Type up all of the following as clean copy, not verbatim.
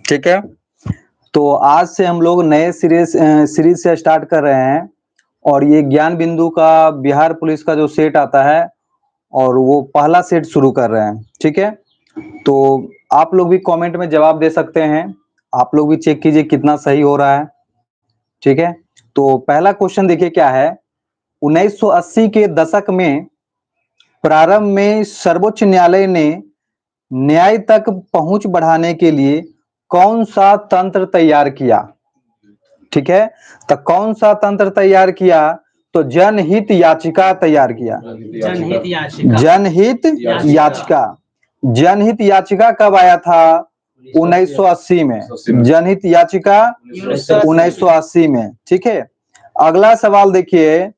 ठीक है। तो आज से हम लोग नए सीरीज से स्टार्ट कर रहे हैं और ये ज्ञान बिंदु का बिहार पुलिस का जो सेट आता है और वो पहला सेट शुरू कर रहे हैं। ठीक है, तो आप लोग भी कमेंट में जवाब दे सकते हैं, आप लोग भी चेक कीजिए कितना सही हो रहा है। ठीक है, तो पहला क्वेश्चन देखिए क्या है। 1980 के दशक में प्रारंभ में सर्वोच्च न्यायालय ने न्याय तक पहुंच बढ़ाने के लिए कौन सा तंत्र तैयार किया? ठीक है, तो कौन सा तंत्र तैयार किया? तो जनहित याचिका तैयार किया। जनहित याचिका। जनहित याचिका। जनहित याचिका कब आया था? 1980 में। जनहित याचिका 1980 में। ठीक है, अगला सवाल देखिए,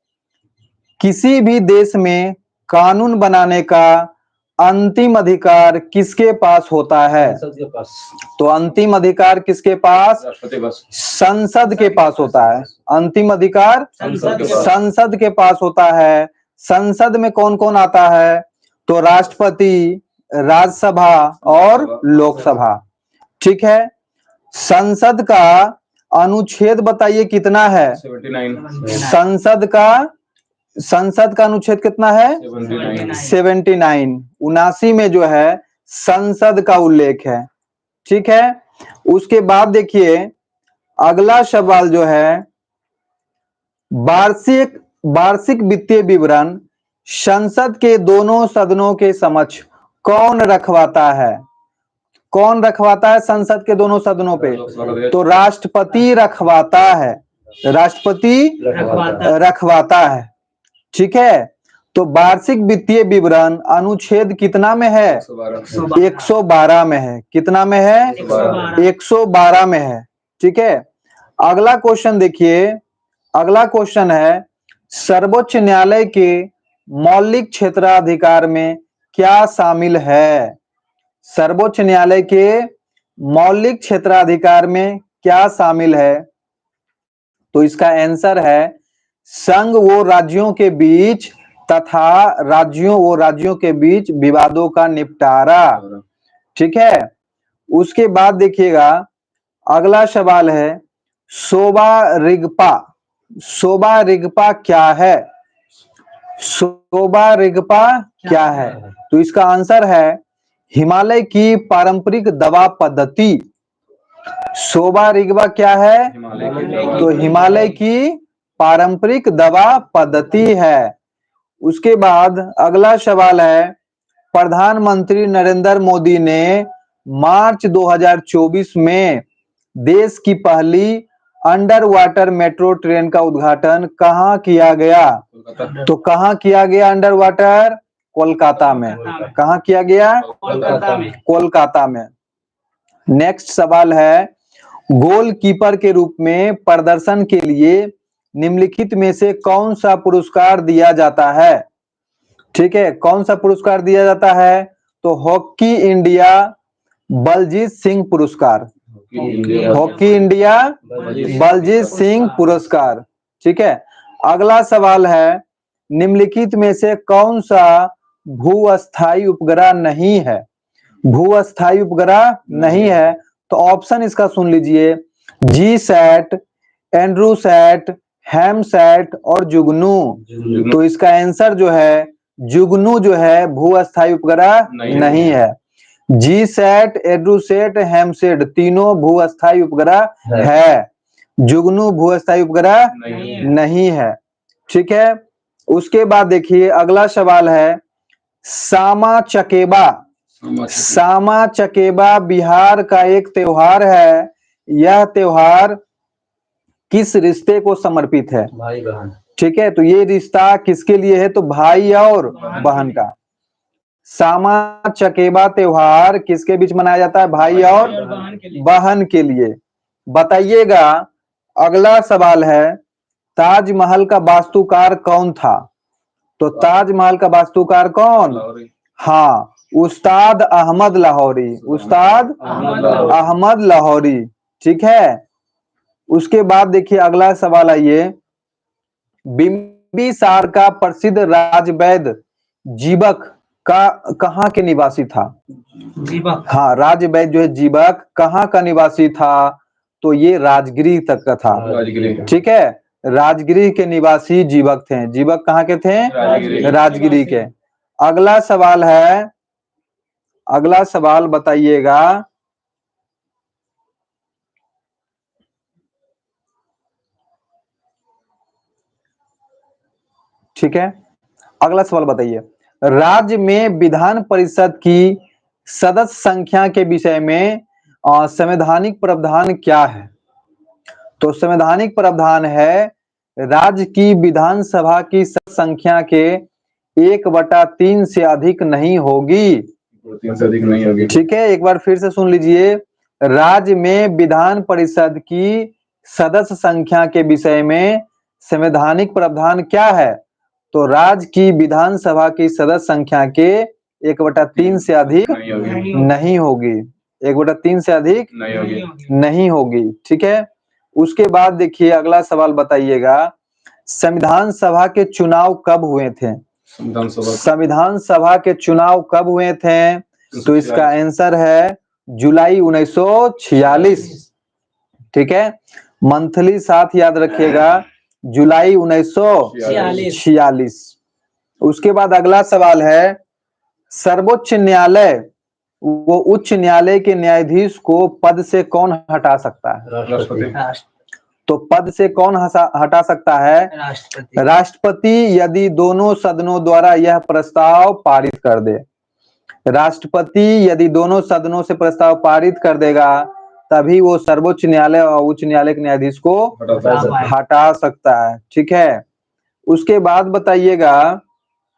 किसी भी देश में कानून बनाने का अंतिम अधिकार किसके पास होता है? तो अंतिम अधिकार किसके पास? संसद के पास होता है। अंतिम अधिकार संसद के पास होता है। संसद में कौन कौन आता है? तो राष्ट्रपति, राज्यसभा और लोकसभा। ठीक है, संसद का अनुच्छेद बताइए कितना है? 79। संसद का अनुच्छेद कितना है? 79। 79 में जो है संसद का उल्लेख है। ठीक है, उसके बाद देखिए अगला सवाल जो है, वार्षिक वित्तीय विवरण संसद के दोनों सदनों के समक्ष कौन रखवाता है? कौन रखवाता है संसद के दोनों सदनों पे? तो राष्ट्रपति रखवाता है। राष्ट्रपति रखवाता है। ठीक है, तो वार्षिक वित्तीय विवरण अनुच्छेद कितना में है? 112 में है। कितना में है? 112 में है। ठीक है, अगला क्वेश्चन देखिए। अगला क्वेश्चन है, सर्वोच्च न्यायालय के मौलिक क्षेत्राधिकार में क्या शामिल है? सर्वोच्च न्यायालय के मौलिक क्षेत्राधिकार में क्या शामिल है? तो इसका आंसर है संघ व राज्यों के बीच तथा राज्यों के बीच विवादों का निपटारा। ठीक है, उसके बाद देखिएगा अगला सवाल है, शोभा रिगपा। शोभा रिगपा क्या है? शोभा रिगपा क्या है? तो इसका आंसर है हिमालय की पारंपरिक दवा पद्धति। शोभा रिगपा क्या है? तो हिमालय की पारंपरिक दवा पद्धति है। उसके बाद अगला सवाल है, प्रधानमंत्री नरेंद्र मोदी ने मार्च 2024 में देश की पहली अंडर वाटर मेट्रो ट्रेन का उद्घाटन कहाँ किया गया? तो कहाँ किया गया अंडर वाटर? कोलकाता में। कहाँ किया गया? कोलकाता में। नेक्स्ट सवाल है, गोलकीपर के रूप में प्रदर्शन के लिए निम्नलिखित में से कौन सा पुरस्कार दिया जाता है? ठीक है, कौन सा पुरस्कार दिया जाता है? तो हॉकी इंडिया बलजीत सिंह पुरस्कार। हॉकी इंडिया बलजीत सिंह पुरस्कार। ठीक है, अगला सवाल है, निम्नलिखित में से कौन सा भू-अस्थायी उपग्रह नहीं है? भू-अस्थायी उपग्रह नहीं है, तो ऑप्शन इसका सुन लीजिए, जी सैट, एंड्रूसैट, हैमसैट और जुगनू। तो इसका आंसर जो है जुगनू जो है भू-अस्थायी उपग्रह नहीं है। जी सैट, एड्रूसेट, हैमसेट तीनों भू-अस्थायी उपग्रह है। जुगनू भू-अस्थायी उपग्रह नहीं है। ठीक है, उसके बाद देखिए अगला सवाल है, सामा चकेबा। सामा चकेबा बिहार का एक त्योहार है। यह त्योहार किस रिश्ते को समर्पित है? भाई बहन। ठीक है, तो ये रिश्ता किसके लिए है? तो भाई और बहन का। सामा चकेबा त्योहार किसके बीच मनाया जाता है? भाई और बहन के लिए। बताइएगा अगला सवाल है, ताजमहल का वास्तुकार कौन था? तो ताजमहल का वास्तुकार कौन? हाँ, उस्ताद अहमद लाहौरी। उस्ताद अहमद लाहौरी। ठीक है, उसके बाद देखिए अगला सवाल आइए, बिंबिसार का प्रसिद्ध राजवैद्य जीवक कहाँ के निवासी था? जीवक। हाँ, राजवैद्य जो है जीवक कहाँ का निवासी था? तो ये राजगृह तक का था। ठीक है, राजगृह के निवासी जीवक थे। जीवक कहाँ के थे? राजगृह के। अगला सवाल है, अगला सवाल बताइएगा, ठीक है, अगला सवाल बताइए, राज्य में विधान परिषद की सदस्य संख्या के विषय में संवैधानिक प्रावधान क्या है? तो संवैधानिक प्रावधान है राज्य की विधानसभा की संख्या के 1/3 से अधिक नहीं होगी। 3 से अधिक नहीं होगी। ठीक है, एक बार फिर से सुन लीजिए, राज्य में विधान परिषद की सदस्य संख्या के विषय में संवैधानिक प्रावधान क्या है? तो राज्य की विधानसभा की सदस्य संख्या के 1/3 से अधिक नहीं होगी। 1/3 से अधिक नहीं होगी। ठीक है, उसके बाद देखिए अगला सवाल बताइएगा, संविधान सभा के चुनाव कब हुए थे? संविधान सभा के चुनाव कब हुए थे? तो इसका आंसर है जुलाई 1946। ठीक है, मंथली साथ याद रखिएगा, जुलाई 1946। उसके बाद अगला सवाल है, सर्वोच्च न्यायालय वो उच्च न्यायालय के न्यायाधीश को पद से कौन हटा सकता है? राष्ट्रपति। तो पद से कौन हटा सकता है? राष्ट्रपति, यदि दोनों सदनों द्वारा यह प्रस्ताव पारित कर दे। राष्ट्रपति यदि दोनों सदनों से प्रस्ताव पारित कर देगा तभी वो सर्वोच्च न्यायालय और उच्च न्यायालय के न्यायाधीश को हटा सकता है। ठीक है, उसके बाद बताइएगा,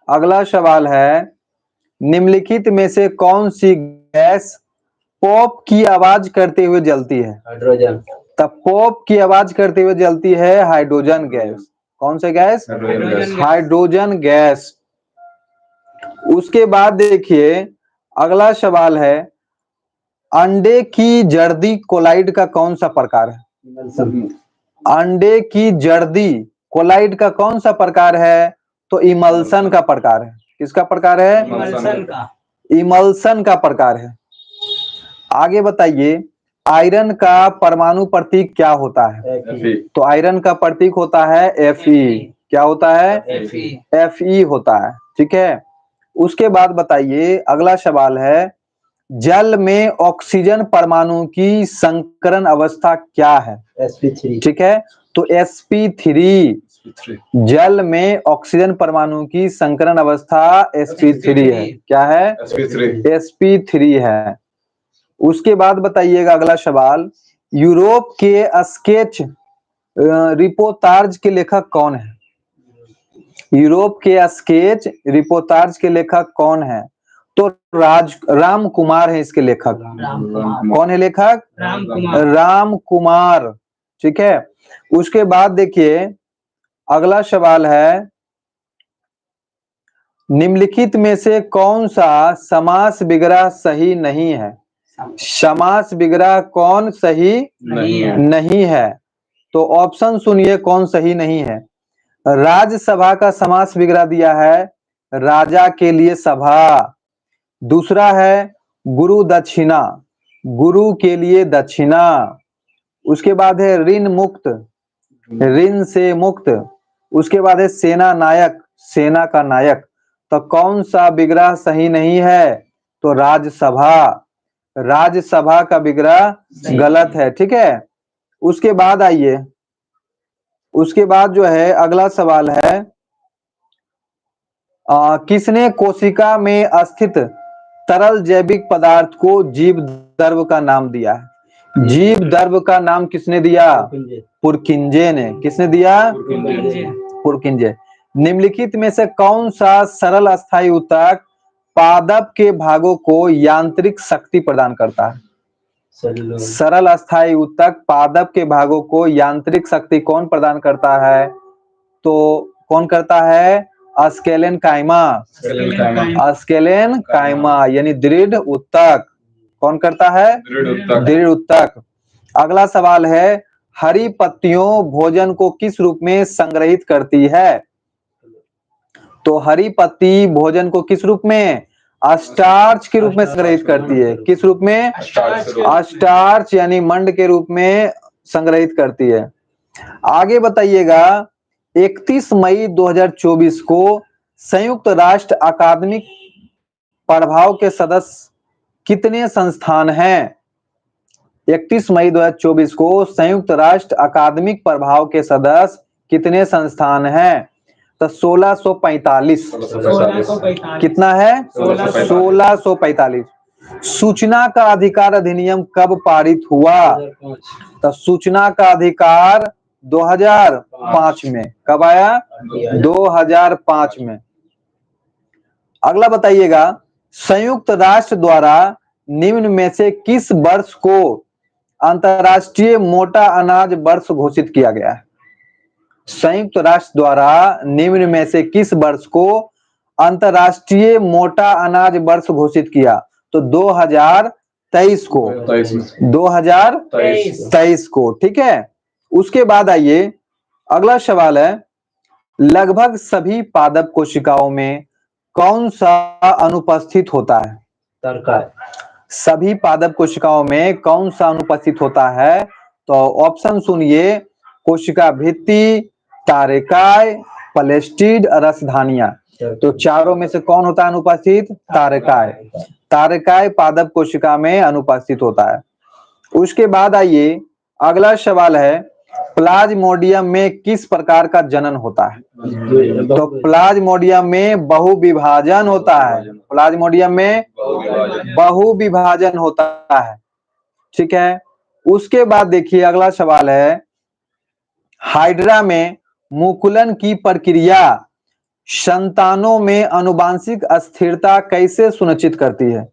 अगला सवाल है, निम्नलिखित में से कौन सी गैस पॉप की आवाज करते हुए जलती है? हाइड्रोजन। तब पॉप की आवाज करते हुए जलती है हाइड्रोजन गैस। कौन से गैस? Hydrogen gas. उसके बाद देखिए अगला सवाल है, अंडे की जर्दी कोलाइड का कौन सा प्रकार है? अंडे की जर्दी कोलाइड का कौन सा प्रकार है? तो इमल्सन का प्रकार है। किसका प्रकार है? इमल्सन का प्रकार है। आगे बताइए, आयरन का परमाणु प्रतीक क्या होता है? तो आयरन का प्रतीक होता है Fe। क्या होता है? Fe होता है। ठीक है, उसके बाद बताइए, अगला सवाल है, जल में ऑक्सीजन परमाणु की संकरण अवस्था क्या है? sp3। ठीक है, तो sp3, जल में ऑक्सीजन परमाणु की संकरण अवस्था sp3 है। क्या है? sp3 है। उसके बाद बताइएगा अगला सवाल, यूरोप के स्केच रिपोर्टाज के लेखक कौन है? यूरोप के स्केच रिपोर्टाज के लेखक कौन है? तो राम कुमार है इसके लेखक। कौन है लेखक? राम कुमार। ठीक है, उसके बाद देखिए अगला सवाल है, निम्नलिखित में से कौन सा समास विग्रह सही नहीं है? समास विग्रह कौन सही नहीं है? तो ऑप्शन सुनिए कौन सही नहीं है। राज्यसभा का समास विग्रह दिया है राजा के लिए सभा। दूसरा है गुरु दक्षिणा, गुरु के लिए दक्षिणा। उसके बाद है ऋण मुक्त, ऋण से मुक्त। उसके बाद है सेना नायक, सेना का नायक। तो कौन सा विग्रह सही नहीं है? तो राज्यसभा, राज्यसभा का विग्रह गलत है। ठीक है, उसके बाद आइए, उसके बाद जो है अगला सवाल है, किसने कोशिका में स्थित तरल जैविक पदार्थ को जीव द्रव्य का नाम दिया है? जीव द्रव्य का नाम किसने दिया? पुरकिंजे ने। किसने दिया? पुरकिंजे। निम्नलिखित में से कौन सा सरल अस्थायी ऊतक पादप के भागों को यांत्रिक शक्ति प्रदान करता है? सरल अस्थायी ऊतक पादप के भागों को यांत्रिक शक्ति कौन प्रदान करता है? तो कौन करता है? स्केलेन काइमा। स्केलेन काइमा यानी दृढ़ ऊतक। कौन करता है? दृढ़ ऊतक। अगला सवाल है, हरी पत्तियों भोजन को किस रूप में संग्रहित करती है? तो हरी पत्ती भोजन को किस रूप में? स्टार्च के रूप में संग्रहित करती है। किस रूप में? स्टार्च यानी मंड के रूप में संग्रहित करती है। आगे बताइएगा, 31 मई 2024 को संयुक्त राष्ट्र अकादमिक प्रभाव के सदस्य कितने संस्थान हैं? 31 मई 2024 को संयुक्त राष्ट्र अकादमिक प्रभाव के सदस्य कितने संस्थान हैं? तो 1645। कितना है? 1645। सूचना का अधिकार अधिनियम कब पारित हुआ? तो सूचना का अधिकार 2005 में। कब आया? 2005 में। अगला बताइएगा, संयुक्त राष्ट्र द्वारा निम्न में से किस वर्ष को अंतर्राष्ट्रीय मोटा अनाज वर्ष घोषित किया गया है? संयुक्त राष्ट्र द्वारा निम्न में से किस वर्ष को अंतर्राष्ट्रीय मोटा अनाज वर्ष घोषित किया? तो 2023 को। 2023 को, ठीक है। उसके बाद आइए, अगला सवाल है, लगभग सभी पादप कोशिकाओं में कौन सा अनुपस्थित होता है? तर्काय। सभी पादप कोशिकाओं में कौन सा अनुपस्थित होता है? तो ऑप्शन सुनिए, कोशिका भित्ति, तारेकाय, प्लेस्टिड, रसधानियां। तो चारों में से कौन होता है अनुपस्थित? तारेकाय। तारेकाय पादप कोशिका में अनुपस्थित होता है। उसके बाद आइए, अगला सवाल है, प्लाज्मोडियम में किस प्रकार का जनन होता है? तो प्लाज्मोडियम में बहुविभाजन होता है। प्लाज्मोडियम में बहुविभाजन होता है, ठीक है। उसके बाद देखिए, अगला सवाल है, हाइड्रा में मुकुलन की प्रक्रिया संतानों में आनुवंशिक अस्थिरता कैसे सुनिश्चित करती है?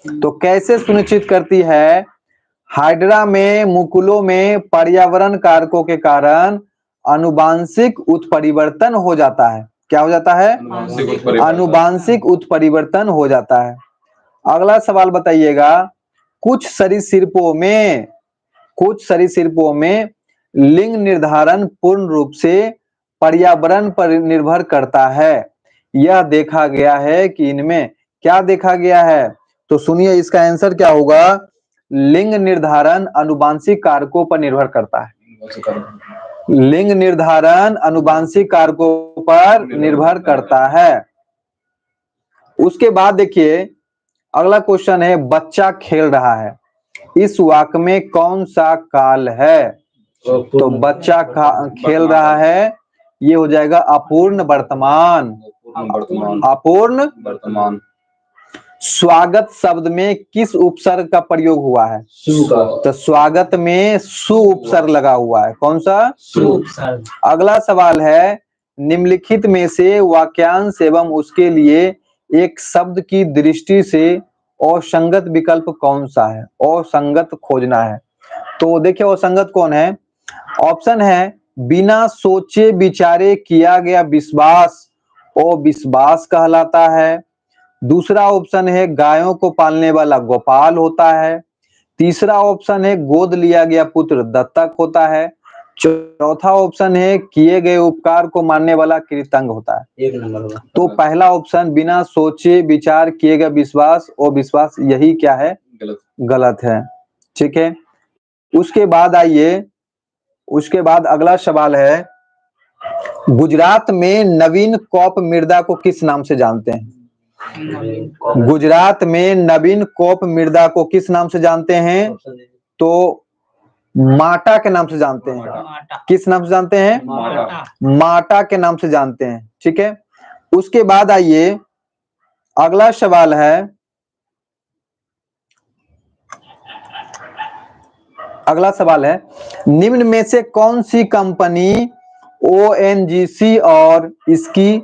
तो कैसे सुनिश्चित करती है? हाइड्रा में मुकुलों में पर्यावरण कारकों के कारण आनुवंशिक उत्परिवर्तन हो जाता है। क्या हो जाता है? आनुवंशिक उत्परिवर्तन हो जाता है। अगला सवाल बताइएगा, कुछ सरीसृपों में लिंग निर्धारण पूर्ण रूप से पर्यावरण पर निर्भर करता है। यह देखा गया है कि इनमें क्या देखा गया है? तो सुनिए, इसका आंसर क्या होगा? लिंग निर्धारण आनुवंशिक कारकों पर निर्भर करता है। लिंग निर्धारण आनुवंशिक कारकों पर निर्भर करता है। उसके बाद देखिए, अगला क्वेश्चन है, बच्चा खेल रहा है, इस वाक्य में कौन सा काल है? तो बच्चा खेल रहा है, ये हो जाएगा अपूर्ण वर्तमान। अपूर्ण वर्तमान। स्वागत शब्द में किस उपसर्ग का प्रयोग हुआ है? सु का। तो स्वागत में सु उपसर्ग लगा हुआ है। कौन सा? सु उपसर्ग। अगला सवाल है, निम्नलिखित में से वाक्यांश एवं उसके लिए एक शब्द की दृष्टि से असंगत विकल्प कौन सा है? असंगत खोजना है। तो देखिए, असंगत कौन है? ऑप्शन है, बिना सोचे विचारे किया गया विश्वास अविश्वास कहलाता है। दूसरा ऑप्शन है, गायों को पालने वाला गोपाल होता है। तीसरा ऑप्शन है, गोद लिया गया पुत्र दत्तक होता है। चौथा ऑप्शन है, किए गए उपकार को मानने वाला कृतज्ञ होता है। एक नंबर। तो पहला ऑप्शन, बिना सोचे विचार किए गए विश्वास और विश्वास, यही क्या है? गलत है, ठीक है। उसके बाद आइए, उसके बाद अगला सवाल है, गुजरात में नवीन कौप मृदा को किस नाम से जानते हैं? गुजरात में नवीन कौप मृदा को किस नाम से जानते हैं? तो माटा के नाम से जानते हैं। किस नाम से जानते हैं? माटा के नाम से जानते हैं, ठीक है। उसके बाद आइए, अगला सवाल है, अगला सवाल है, निम्न में से कौन सी कंपनी ओएनजीसी और इसकी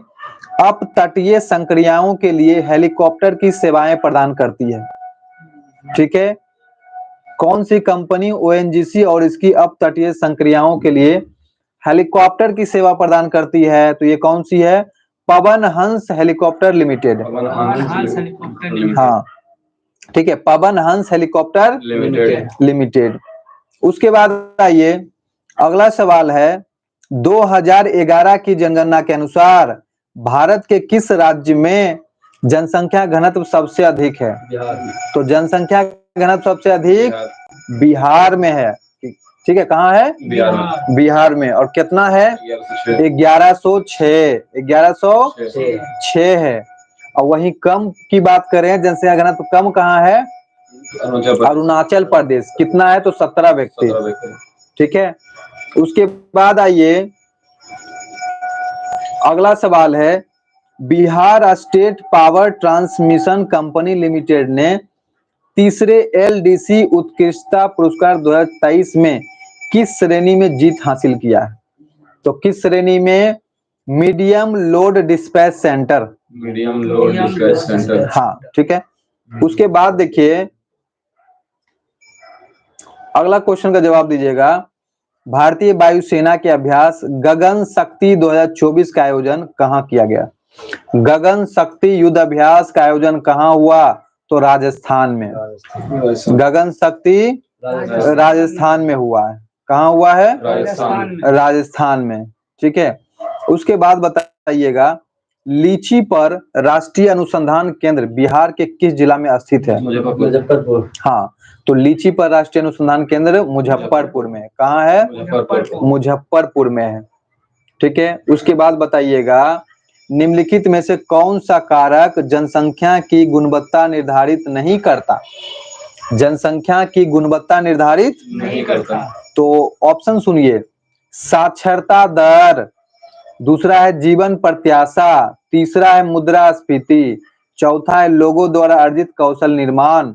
अपतटीय संक्रियाओं के लिए हेलीकॉप्टर की सेवाएं प्रदान करती है? ठीक है, कौन सी कंपनी ओएनजीसी और इसकी अपतटीय संक्रियाओं के लिए हेलीकॉप्टर की सेवा प्रदान करती है? तो ये कौन सी है? Pawan Hans helicopter limited. हाँ, ठीक है, पवन हंस हेलीकॉप्टर लिमिटेड। उसके बाद आइए, अगला सवाल है, 2011 की जनगणना के अनुसार भारत के किस राज्य में जनसंख्या घनत्व सबसे अधिक है, बिहार में। तो जनसंख्या घनत्व सबसे अधिक बिहार बिहार में है। ठीक है, कहाँ है? बिहार में बिहार में। और कितना है? 1106 1106 है। और वहीं कम की बात करें, जनसंख्या घनत्व कम कहाँ है? अरुणाचल प्रदेश। कितना है? तो 17 व्यक्ति। 17 व्यक्ति। ठीक है, उसके बाद आइए अगला सवाल है, Bihar state power transmission company limited ने तीसरे एलडीसी उत्कृष्टता पुरस्कार 2023 में किस श्रेणी में जीत हासिल किया है? तो किस श्रेणी में? Medium load dispatch centre. Medium load dispatch centre. हाँ, ठीक है। उसके बाद देखिए अगला क्वेश्चन का जवाब दीजिएगा, भारतीय वायुसेना के अभ्यास गगन शक्ति 2024 का आयोजन कहाँ किया गया? गगन शक्ति युद्ध अभ्यास का आयोजन कहाँ हुआ? तो राजस्थान में। गगन शक्ति राजस्थान में हुआ है। कहाँ हुआ है? राजस्थान में। ठीक है, उसके बाद बताइएगा, लीची पर राष्ट्रीय अनुसंधान केंद्र बिहार के किस जिला में स्थित है? मुजफ्फरपुर। हाँ, तो लीची पर राष्ट्रीय अनुसंधान केंद्र मुजफ्फरपुर में। कहाँ है? मुजफ्फरपुर में है। ठीक है, उसके बाद बताइएगा, निम्नलिखित में से कौन सा कारक जनसंख्या की गुणवत्ता निर्धारित नहीं करता? जनसंख्या की गुणवत्ता निर्धारित नहीं करता। तो ऑप्शन सुनिए, साक्षरता दर, दूसरा है जीवन प्रत्याशा, तीसरा है मुद्रास्फीति, चौथा है लोगों द्वारा अर्जित कौशल निर्माण।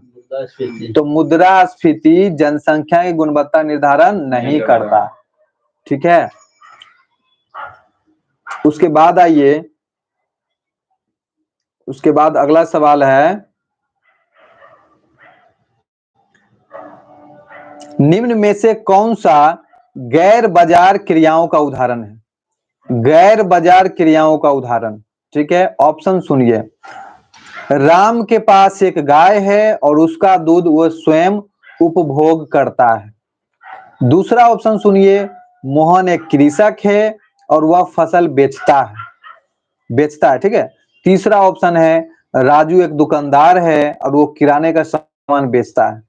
तो मुद्रास्फीति जनसंख्या की गुणवत्ता निर्धारण नहीं करता। ठीक है, उसके बाद आइए, उसके बाद अगला सवाल है, निम्न में से कौन सा गैर बाजार क्रियाओं का उदाहरण है? गैर बाजार क्रियाओं का उदाहरण। ठीक है, ऑप्शन सुनिए, राम के पास एक गाय है और उसका दूध वह स्वयं उपभोग करता है। दूसरा ऑप्शन सुनिए, मोहन एक कृषक है और वह फसल बेचता है। ठीक है। तीसरा ऑप्शन है, राजू एक दुकानदार है और वो किराने का सामान बेचता है।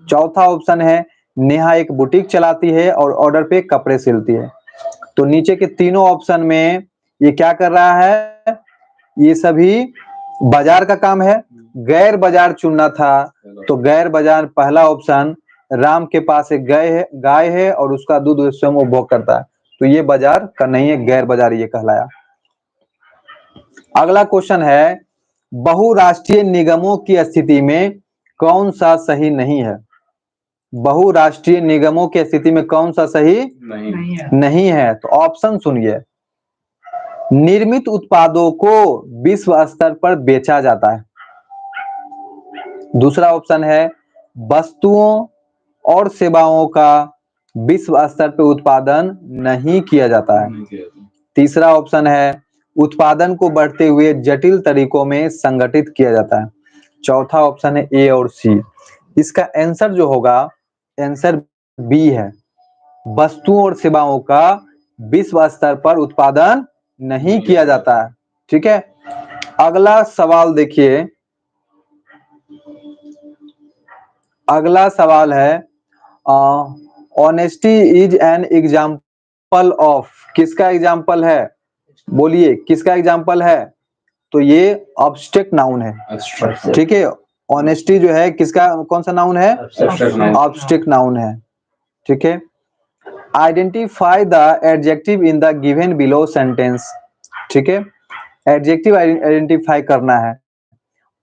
चौथा ऑप्शन है, नेहा एक बुटीक चलाती है और ऑर्डर पे कपड़े सिलती है। तो नीचे के तीनों ऑप्शन में ये क्या कर रहा है? ये सभी बाजार का काम है। गैर बाजार चुनना था, तो गैर बाजार पहला ऑप्शन, राम के पास एक गाय है और उसका दूध स्वयं उपभोग करता है, तो ये बाजार का नहीं है, गैर बाजार ये कहलाया। अगला क्वेश्चन है, बहुराष्ट्रीय निगमों की स्थिति में कौन सा सही नहीं है? बहुराष्ट्रीय निगमों की स्थिति में कौन सा सही नहीं है? तो ऑप्शन सुनिए, निर्मित उत्पादों को विश्व स्तर पर बेचा जाता है। दूसरा ऑप्शन है, वस्तुओं और सेवाओं का विश्व स्तर पर उत्पादन नहीं किया जाता है। तीसरा ऑप्शन है, उत्पादन को बढ़ते हुए जटिल तरीकों में संगठित किया जाता है। चौथा ऑप्शन है ए और सी। इसका आंसर जो होगा, आंसर बी है, वस्तुओं और सेवाओं का विश्व स्तर पर उत्पादन नहीं किया जाता है। ठीक है, अगला सवाल देखिए, अगला सवाल है, honesty is an example of, किसका एग्जाम्पल है? बोलिए, किसका एग्जाम्पल है? तो ये ऑब्स्ट्रैक्ट नाउन है। ठीक है, ऑनेस्टी जो है किसका, कौन सा नाउन है? ऑब्स्ट्रैक्ट नाउन है। ठीक है, identify the adjective in the given below sentence. ठीक है, एडजेक्टिव आइडेंटिफाई करना है।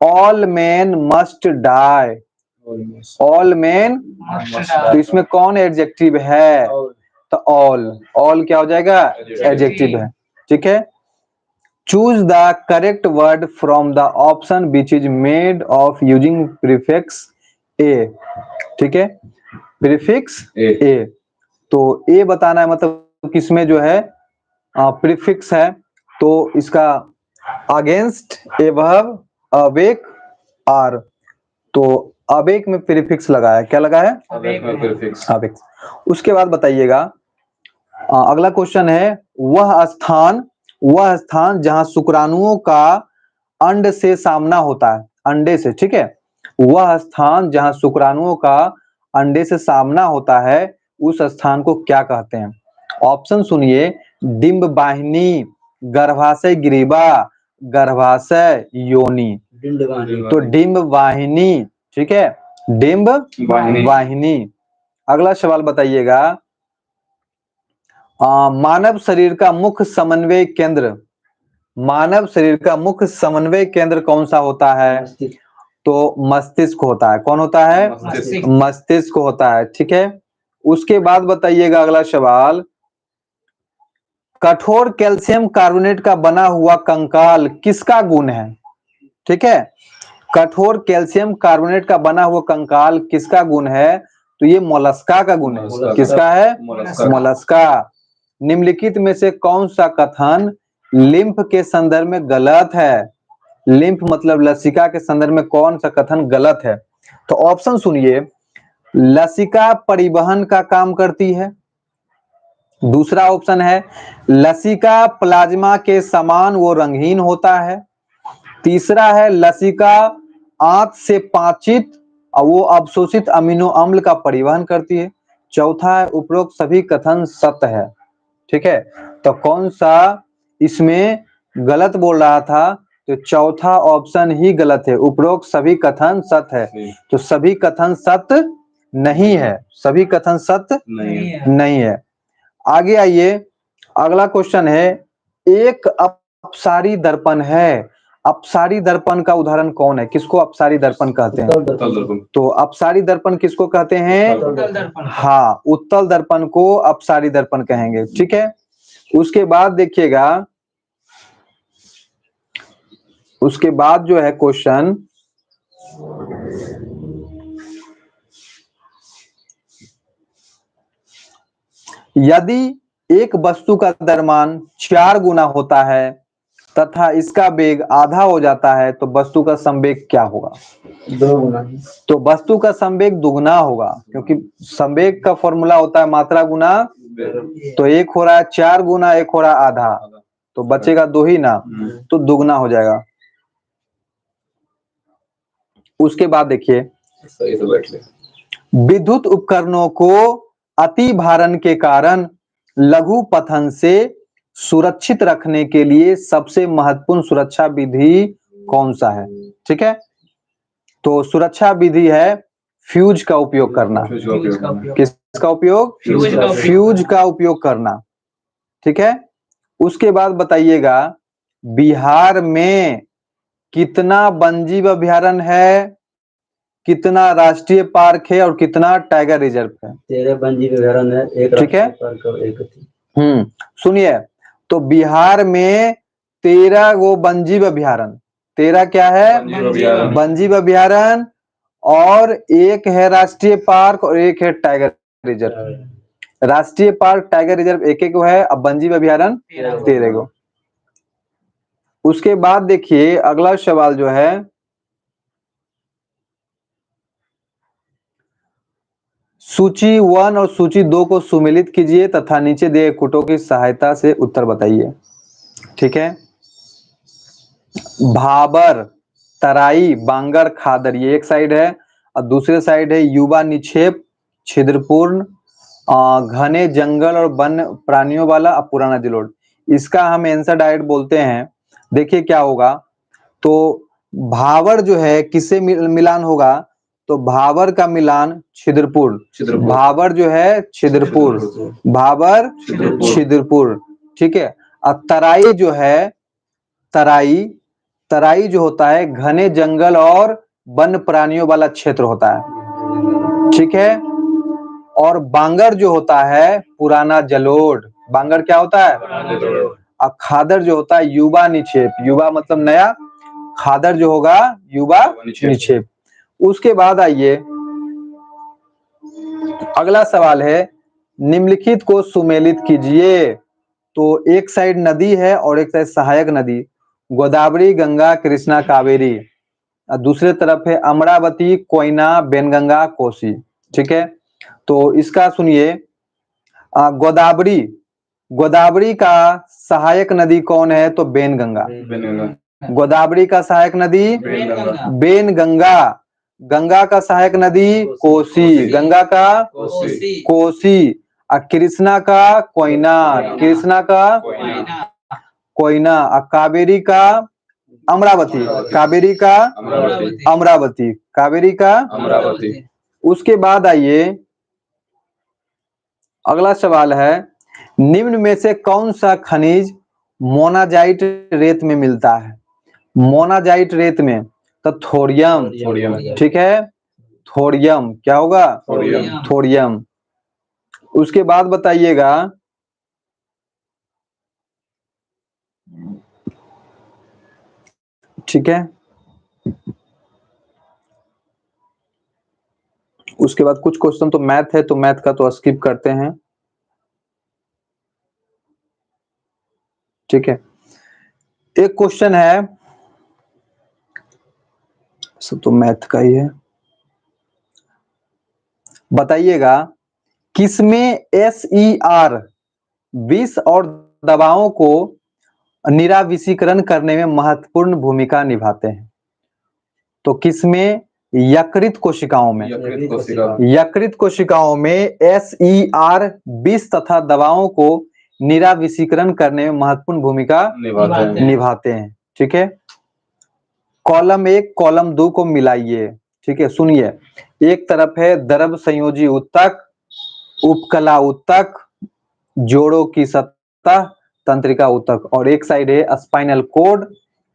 All men must die, all men, तो इसमें कौन एडजेक्टिव है? तो ऑल क्या हो जाएगा? एडजेक्टिव है। ठीक है, choose the correct word from the option which is made of using prefix A. ठीक है, प्रीफिक्स ए, तो ए बताना है, मतलब किसमें जो है प्रीफिक्स है, तो इसका अगेंस्ट, एबव, अवेक, आर, तो अवेक में प्रीफिक्स लगा है। क्या लगा है? अवेक। उसके बाद बताइएगा, अगला क्वेश्चन है, वह स्थान जहां शुक्राणुओं का अंड से सामना होता है, अंडे से, ठीक है, वह स्थान जहां शुक्राणुओं का अंडे से सामना होता है उस स्थान को क्या कहते हैं? ऑप्शन सुनिए, डिंब वाहिनी, गर्भाशय ग्रीवा, गर्भाशय योनि। डिंडवानी। तो डिंब वाहिनी, ठीक है, डिंब वाहिनी। वाहिनी। अगला सवाल बताइएगा, मानव शरीर का मुख्य समन्वय केंद्र, मानव शरीर का मुख्य समन्वय केंद्र कौन सा होता है? मस्तिष्क। तो मस्तिष्क होता है। कौन होता है? मस्तिष्क। मस्तिष्क होता है, ठीक है। उसके बाद बताइएगा अगला सवाल, कठोर कैल्शियम कार्बोनेट का बना हुआ कंकाल किसका गुण है? ठीक है, कठोर कैल्शियम कार्बोनेट का बना हुआ कंकाल किसका गुण है? तो ये मोलस्का का गुण है। मोलस्का। किसका है? मोलस्का। मोलस्का। निम्नलिखित में से कौन सा कथन लिम्फ के संदर्भ में गलत है? लिम्फ मतलब लसिका के संदर्भ में कौन सा कथन गलत है? तो ऑप्शन सुनिए, लसिका परिवहन का काम करती है। दूसरा ऑप्शन है, लसिका प्लाज्मा के समान वो रंगहीन होता है। तीसरा है, लसिका आंत से पाचित और वो अवशोषित अमीनो अम्ल का परिवहन करती है। चौथा है, उपरोक्त सभी कथन सत्य है। ठीक है, तो कौन सा इसमें गलत बोल रहा था? तो चौथा ऑप्शन ही गलत है, उपरोक्त सभी कथन सत्य है। तो सभी कथन सत्य नहीं है, सभी कथन सत्य नहीं है। आगे आइए, अगला क्वेश्चन है, एक अपसारी दर्पण है, अपसारी दर्पण का उदाहरण कौन है? किसको अपसारी दर्पण कहते हैं? उत्तल दर्पण। तो अपसारी दर्पण किसको कहते हैं? उत्तल दर्पण। हाँ, उत्तल दर्पण को अपसारी दर्पण कहेंगे, ठीक है। उसके बाद देखिएगा, उसके बाद जो है क्वेश्चन, यदि एक वस्तु का द्रव्यमान 4 गुना होता है तथा इसका वेग आधा हो जाता है तो वस्तु का संवेग क्या होगा? 2 गुना। तो वस्तु का संवेग दुगना होगा, क्योंकि संवेग का फॉर्मूला होता है मात्रा गुना, तो एक हो रहा है 4 गुना, एक हो रहा है आधा, तो बचेगा 2 ही ना, तो दुगना हो जाएगा। उसके बाद देखिए, सही से बैठ ले। विद्युत उपकरणों को अति भारण के कारण लघु पतन से सुरक्षित रखने के लिए सबसे महत्वपूर्ण सुरक्षा विधि कौन सा है? ठीक है, तो सुरक्षा विधि है फ्यूज का उपयोग करना। किसका उपयोग? फ्यूज का उपयोग करना, ठीक है। उसके बाद बताइएगा, बिहार में कितना वन्यजीव अभयारण्य है, कितना राष्ट्रीय पार्क है और कितना टाइगर रिजर्व है? 13 वन्यजीव अभयारण्य है, एक ठीक है। राष्ट्रीय पार्क और एक थी। सुनिए, तो बिहार में 13 वो वन्यजीव अभयारण्य, 13 क्या है? वन्यजीव अभयारण्य, और एक है राष्ट्रीय पार्क और एक है टाइगर रिजर्व। राष्ट्रीय पार्क टाइगर रिजर्व एक एक है, अब वन्यजीव अभयारण्य 13 गो। उसके बाद देखिए अगला सवाल जो है, सूची 1 और सूची 2 को सुमेलित कीजिए तथा नीचे दिए कुटों की सहायता से उत्तर बताइए। ठीक है, भाबर, तराई, बांगर, खादर, ये एक साइड है, और दूसरे साइड है युवा निक्षेप, छिद्रपूर्ण, घने जंगल और वन प्राणियों वाला, और पुराना जलोढ़। इसका हम आंसर डायरेक्ट बोलते हैं। देखिए क्या होगा, तो भाबर जो है किससे मिलान होगा? तो भाबर का मिलान छिद्रपूर्ण, भाबर जो है छिद्रपूर्ण, भाबर छिद्रपूर्ण, ठीक है। और तराई जो है, तराई जो होता है घने जंगल और वन प्राणियों वाला क्षेत्र होता है, ठीक है। और बांगर जो होता है पुराना जलोढ़, बांगर क्या होता है? और खादर जो होता है युवा निक्षेप, युवा मतलब नया, खादर जो होगा युवा निक्षेप। उसके बाद आइए, अगला सवाल है, निम्नलिखित को सुमेलित कीजिए। तो एक साइड नदी है और एक साइड सहायक नदी, गोदावरी, गंगा, कृष्णा, कावेरी, और दूसरे तरफ है अमरावती, कोयना, बेनगंगा, कोसी, ठीक है। तो इसका सुनिए, गोदावरी, गोदावरी का सहायक नदी कौन है? तो बेनगंगा। गोदावरी का सहायक नदी बेनगंगा। बेनगंगा। गंगा का सहायक नदी कोसी। गंगा का कोसी। कोसी। और कृष्णा का कोयना। कृष्णा का कोयना। कोयना। और कावेरी का अमरावती। कावेरी का अमरावती। अमरावती। कावेरी का अमरावती। उसके बाद आइए अगला सवाल है, निम्न में से कौन सा खनिज मोनाजाइट रेत में मिलता है? मोनाजाइट रेत में तो थोरियम। थोरियम। ठीक है, थोरियम। क्या होगा? थोरियम। थोरियम। उसके बाद बताइएगा, ठीक है, उसके बाद कुछ क्वेश्चन तो मैथ है, तो मैथ का तो स्किप करते हैं। ठीक है, एक क्वेश्चन है, सब तो मैथ का ही है। बताइएगा, किसमें SER विष और दवाओं को निराविषीकरण करने में महत्वपूर्ण भूमिका निभाते हैं? तो किसमें? यकृत कोशिकाओं में। यकृत कोशिका। यकृत कोशिकाओं में SER विष तथा दवाओं को निराविषीकरण करने में महत्वपूर्ण भूमिका निभाते हैं। ठीक है, कॉलम 1 कॉलम 2 को मिलाइए। ठीक है, सुनिए, एक तरफ है द्रव संयोजी ऊतक, उपकला ऊतक, जोड़ों की सतह, तंत्रिका ऊतक, और एक साइड है स्पाइनल कोड,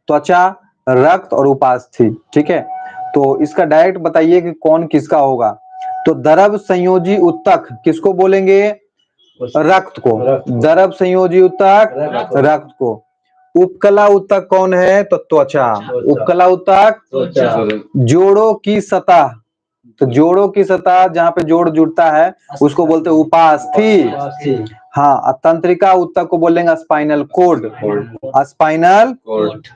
त्वचा, रक्त और उपास्थि। ठीक है, तो इसका डायरेक्ट बताइए कि कौन किसका होगा। तो द्रव संयोजी ऊतक किसको बोलेंगे? रक्त को। द्रव संयोजी ऊतक रक्त को। उपकला ऊतक कौन है? तो त्वचा। उपकला ऊतक जोड़ों की सतह, तो जोड़ों की सतह जहाँ पे जोड़ जुड़ता है उसको बोलते हैं उपास्थि। हाँ, तंत्रिका ऊतक को बोलेंगे स्पाइनल कोड। Spinal cord.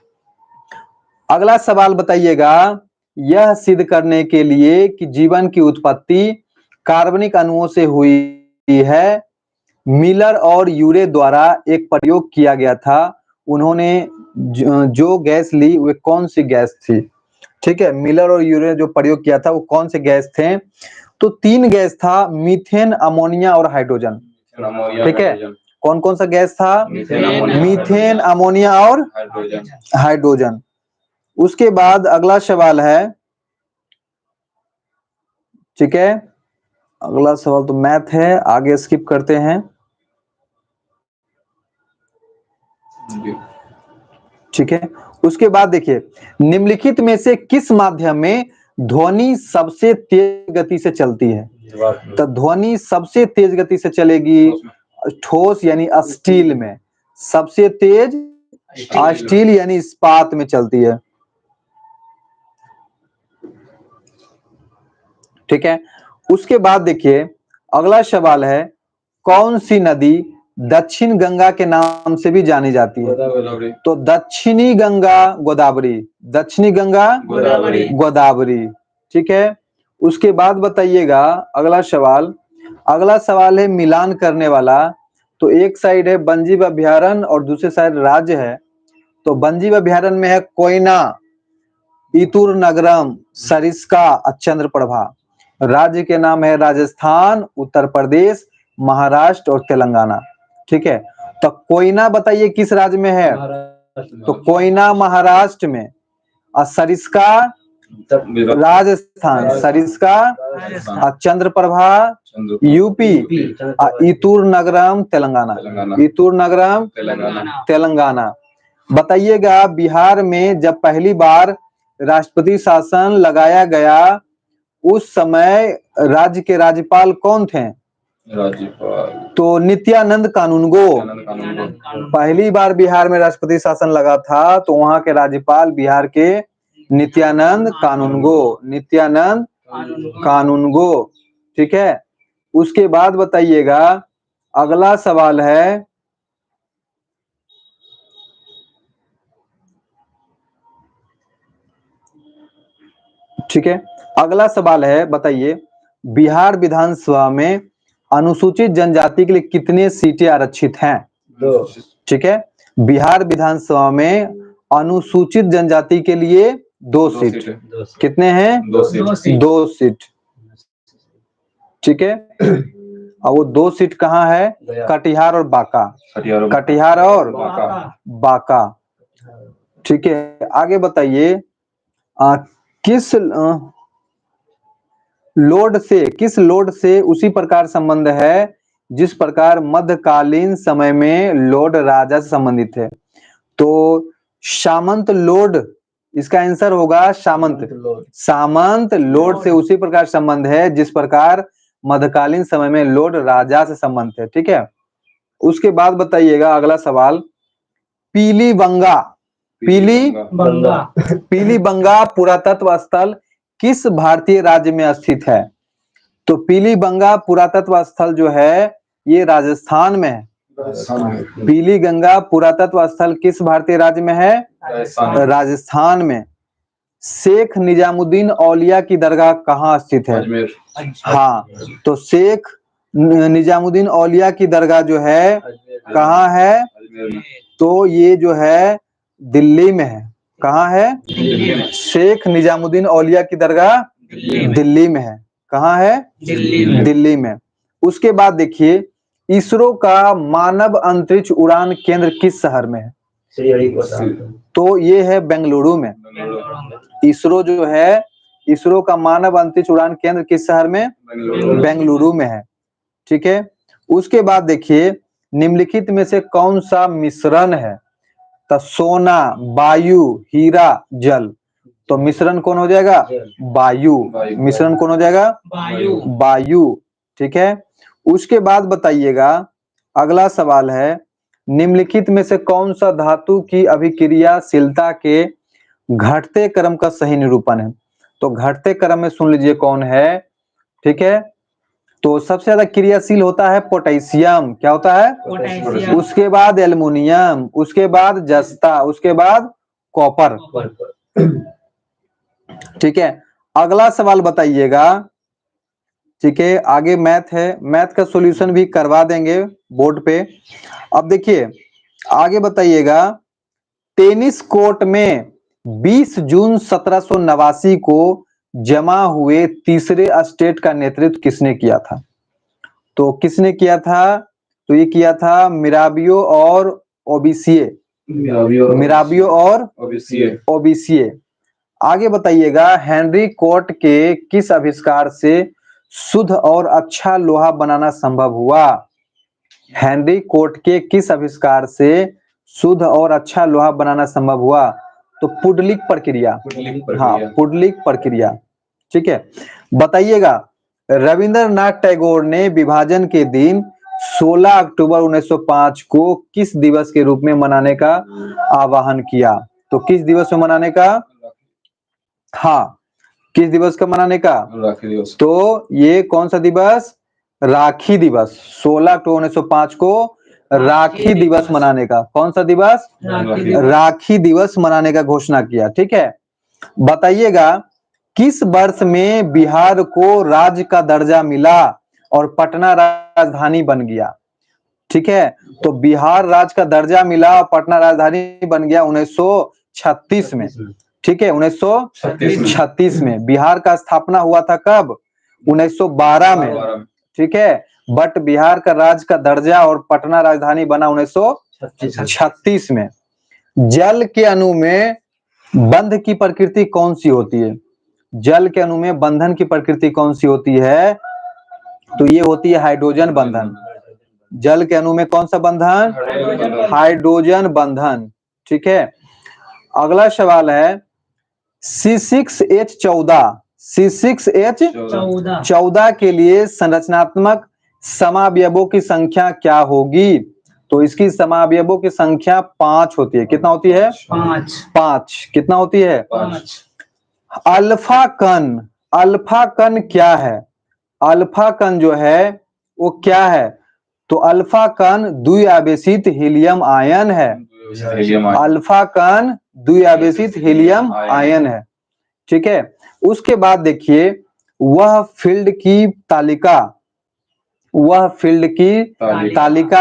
अगला सवाल बताइएगा, यह सिद्ध करने के लिए कि जीवन की उत्पत्ति कार्बनिक अणुओं से हुई है, मिलर और यूरे द्वारा एक प्रयोग किया गया था। उन्होंने जो गैस ली वे कौन सी गैस थी? ठीक है, मिलर और यूरे ने जो प्रयोग किया था वो कौन से गैस थे? तो 3 गैस था, मीथेन, अमोनिया और हाइड्रोजन। ठीक है, कौन कौन सा गैस था? मीथेन, अमोनिया और हाइड्रोजन। उसके बाद अगला सवाल है, ठीक है, अगला सवाल तो मैथ है, आगे स्किप करते हैं। ठीक है, उसके बाद देखिए, निम्नलिखित में से किस माध्यम में ध्वनि सबसे तेज गति से चलती है? तो ध्वनि सबसे तेज गति से चलेगी ठोस यानी स्टील में, सबसे तेज स्टील यानी इस्पात में चलती है। ठीक है, उसके बाद देखिए अगला सवाल है, कौन सी नदी दक्षिण गंगा के नाम से भी जानी जाती है? तो दक्षिणी गंगा गोदावरी। दक्षिणी गंगा गोदावरी। ठीक है, उसके बाद बताइएगा अगला सवाल है मिलान करने वाला। तो एक साइड है बंजीव अभ्यारण्य और दूसरे साइड राज्य है। तो बंजीव अभ्यारण्य में है कोयना, इतुर नगरम, सरिस्का, चंद्रप्रभा। राज्य के नाम है राजस्थान, उत्तर प्रदेश, महाराष्ट्र और तेलंगाना। ठीक है, तो कोयना बताइए किस राज्य में है? तो कोयना महाराष्ट्र में, और सरिस्का राजस्थान, सरिस्का चंद्रप्रभा यूपी, इतुर नगरम तेलंगाना। इतुर नगरम तेलंगाना। बताइएगा, बिहार में जब पहली बार राष्ट्रपति शासन लगाया गया उस समय राज्य के राज्यपाल कौन थे? तो नित्यानंद कानूनगो। पहली बार बिहार में राष्ट्रपति शासन लगा था तो वहां के राज्यपाल बिहार के नित्यानंद कानूनगो। नित्यानंद कानूनगो। ठीक है, उसके बाद बताइएगा अगला सवाल है, ठीक है, अगला सवाल है, बताइए बिहार विधानसभा में अनुसूचित जनजाति के लिए कितने सीटें आरक्षित हैं? 2। ठीक है, बिहार विधानसभा में अनुसूचित जनजाति के लिए 2 सीट। कितने हैं? 2 सीट। 2 सीट। ठीक है। और वो 2 सीट कहाँ है? कटिहार और बांका। कटिहार और बांका। ठीक है, आगे बताइए किस लोड से उसी प्रकार संबंध है जिस प्रकार मध्यकालीन समय में लोड राजा से संबंधित है। तो सामंत लोड, इसका आंसर होगा सामंत। सामंत लोड से उसी प्रकार संबंध है जिस प्रकार मध्यकालीन समय में लोड राजा से संबंधित है। ठीक है, उसके बाद बताइएगा अगला सवाल, पीलीबंगा पुरातत्व स्थल किस भारतीय राज्य में स्थित है? तो पीलीबंगा पुरातत्व स्थल जो है ये राजस्थान में है। पीलीगंगा पुरातत्व स्थल किस भारतीय राज्य में है? राजस्थान में। शेख निजामुद्दीन औलिया की दरगाह कहाँ स्थित है? हाँ, तो शेख निजामुद्दीन औलिया की दरगाह जो है कहाँ है? तो ये जो है दिल्ली में है। कहाँ है? शेख निजामुद्दीन औलिया की दरगाह दिल्ली में है। कहाँ है? दिल्ली में। उसके बाद देखिए, इसरो का मानव अंतरिक्ष उड़ान केंद्र किस शहर में है? तो ये है बेंगलुरु में। इसरो जो है, इसरो का मानव अंतरिक्ष उड़ान केंद्र किस शहर में? बेंगलुरु में है। ठीक है, उसके बाद देखिए, निम्नलिखित में से कौन सा मिश्रण है? तो सोना, वायु, हीरा, जल। तो मिश्रण कौन हो जाएगा? वायु। मिश्रण कौन हो जाएगा? वायु। ठीक है, उसके बाद बताइएगा अगला सवाल है, निम्नलिखित में से कौन सा धातु की अभिक्रियाशीलता के घटते क्रम का सही निरूपण है? तो घटते क्रम में सुन लीजिए कौन है। ठीक है, तो सबसे ज्यादा क्रियाशील होता है पोटेशियम। क्या होता है? पोटेशियम। उसके बाद एल्युमिनियम, उसके बाद जस्ता, उसके बाद कॉपर। ठीक है, अगला सवाल बताइएगा। ठीक है, आगे मैथ है, मैथ का सॉल्यूशन भी करवा देंगे बोर्ड पे। अब देखिए आगे बताइएगा, टेनिस कोर्ट में 20 जून 1789 को जमा हुए तीसरे स्टेट का नेतृत्व किसने किया था? तो किसने किया था? तो ये किया था मिराबियो और ओबीसीए। मिराबियो और ओबीसीए। आगे बताइएगा, हेनरी कोर्ट के किस आविष्कार से शुद्ध और अच्छा लोहा बनाना संभव हुआ? हेनरी कोर्ट के किस आविष्कार से शुद्ध और अच्छा लोहा बनाना संभव हुआ? तो पुडलिक प्रक्रिया। हाँ, पुडलिक प्रक्रिया। ठीक है, बताइएगा रविंद्रनाथ टैगोर ने विभाजन के दिन 16 अक्टूबर 1905 को किस दिवस के रूप में मनाने का आह्वान किया? तो किस दिवस में मनाने का? हाँ, किस दिवस का मनाने का? राखी दिवस। तो ये कौन सा दिवस? राखी दिवस। 16 अक्टूबर 1905 को राखी दिवस मनाने का, कौन सा दिवस? राखी दिवस मनाने का घोषणा किया। ठीक है, बताइएगा किस वर्ष में बिहार को राज्य का दर्जा मिला और पटना राजधानी बन गया? ठीक है, तो बिहार राज्य का दर्जा मिला और पटना राजधानी बन गया 1936 में। ठीक है, 1936 में। बिहार का स्थापना हुआ था कब? 1912 में। ठीक है, बट बिहार का राज्य का दर्जा और पटना राजधानी बना 1936 में। जल के अणु में बंध की प्रकृति कौन सी होती है? जल के अणु में बंधन की प्रकृति कौन सी होती है? तो ये होती है हाइड्रोजन बंधन। जल के अणु में कौन सा बंधन? हाइड्रोजन बंधन। ठीक है, अगला सवाल है, C6H14 के लिए संरचनात्मक समावयवों की संख्या क्या होगी? तो इसकी समावयवों की संख्या 5 होती है। कितना होती है? 5। कितना होती है? 5। अल्फा कण क्या है? अल्फा कण जो है वो क्या है? तो अल्फा कण द्विआवेशित हीलियम आयन है। अल्फा कण द्विआवेशित हीलियम आयन है। ठीक है, उसके बाद देखिए, वह फील्ड की तालिका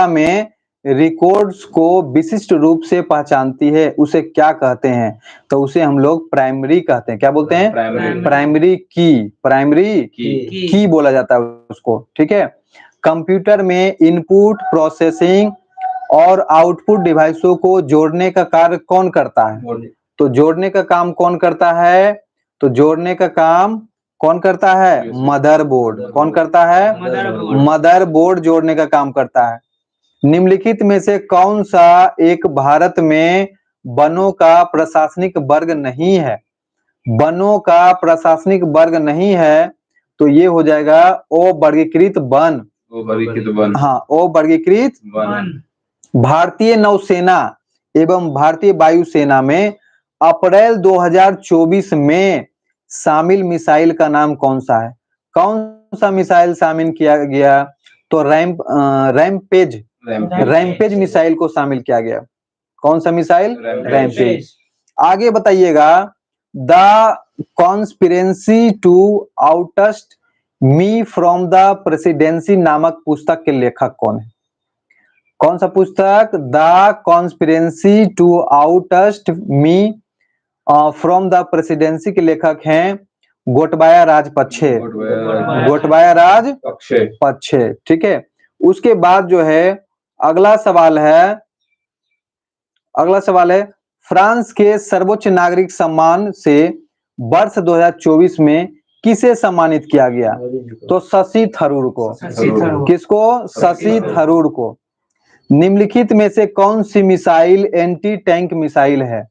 में रिकॉर्ड्स को विशिष्ट रूप से पहचानती है उसे क्या कहते हैं? तो उसे हम लोग प्राइमरी कहते हैं। क्या बोलते हैं? प्राइमरी की बोला जाता है उसको। ठीक है। कंप्यूटर में इनपुट प्रोसेसिंग और आउटपुट डिवाइसों को जोड़ने का कार्य कौन करता है? तो जोड़ने का काम कौन करता है? तो जोड़ने का काम कौन करता है? मदरबोर्ड। कौन करता है? मदरबोर्ड जोड़ने का काम करता है। निम्नलिखित में से कौन सा एक भारत में वनों का प्रशासनिक वर्ग नहीं है? वनों का प्रशासनिक वर्ग नहीं है तो ये हो जाएगा अवर्गीकृत वन। हाँ, अवर्गीकृत वन। भारतीय नौसेना एवं भारतीय वायुसेना में अप्रैल 2024 में शामिल मिसाइल का नाम कौन सा है? कौन सा मिसाइल शामिल किया गया? तो रैमपेज मिसाइल को शामिल किया गया। कौन सा मिसाइल? रैमपेज। आगे बताइएगा, the conspiracy to oust me from the presidency नामक पुस्तक के लेखक कौन है? कौन सा पुस्तक? The conspiracy to oust me from the presidency के लेखक हैं गोटबाया राजपक्षे। गोटबाया राजपक्षे। ठीक है। उसके बाद जो है अगला सवाल है फ्रांस के सर्वोच्च नागरिक सम्मान से वर्ष 2024 में किसे सम्मानित किया गया? तो शशि थरूर को। किसको? शशि थरूर को। निम्नलिखित में से कौन सी मिसाइल एंटी टैंक मिसाइल है?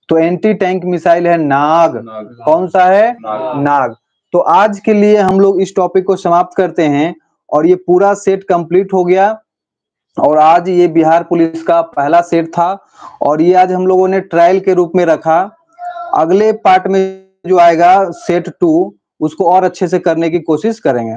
तो एंटी टैंक मिसाइल है नाग। कौन सा है? नाग। तो आज के लिए हम लोग इस टॉपिक को समाप्त करते हैं और ये पूरा सेट कंप्लीट हो गया। और आज ये बिहार पुलिस का पहला सेट था और ये आज हम लोगों ने ट्रायल के रूप में रखा। अगले पार्ट में जो आएगा सेट 2 उसको और अच्छे से करने की कोशिश करेंगे।